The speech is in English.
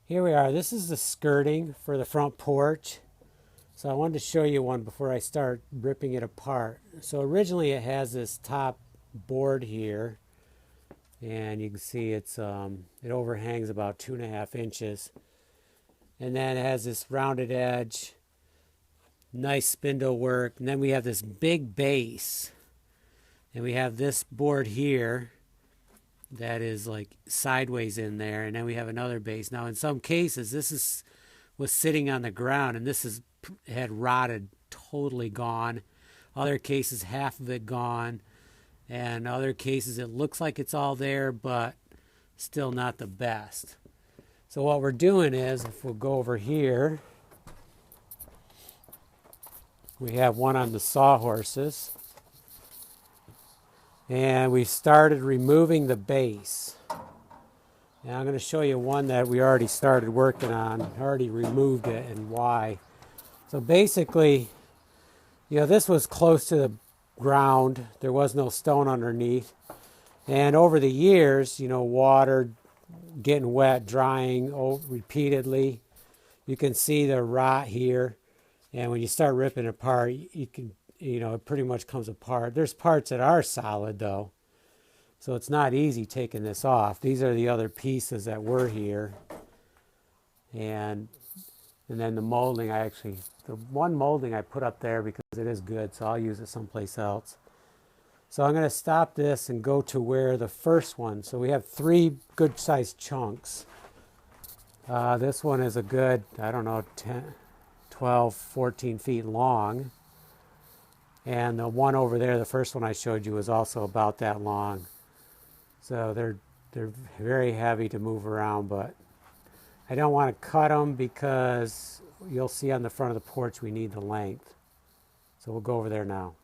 Here we are. This is the skirting for the front porch. So I wanted to show you one before I start ripping it apart. So originally it has this top board here, and you can see it overhangs about 2.5 inches. And then it has this rounded edge, nice spindle work. And then we have this big base. And we have this board here that is like sideways in there, and then we have another base. Now in some cases was sitting on the ground, and had rotted, totally gone. Other cases half of it gone, and other cases it looks like it's all there but still not the best. So what we're doing is, if we'll go over here, we have one on the sawhorses. And we started removing the base. And I'm going to show you one that we already started working on. I already removed it and why. So basically, this was close to the ground. There was no stone underneath. And over the years, water getting wet, drying repeatedly. You can see the rot here. And when you start ripping it apart, you can it pretty much comes apart. There's parts that are solid though, so it's not easy taking this off. These are the other pieces that were here, and then the molding. The one molding I put up there because it is good, so I'll use it someplace else. So I'm going to stop this and go to where the first one. So we have 3 good sized chunks. This one is a good, 10, 12, 14 feet long. And the one over there, the first one I showed you, was also about that long. So they're very heavy to move around, but I don't want to cut them because you'll see on the front of the porch we need the length. So we'll go over there now.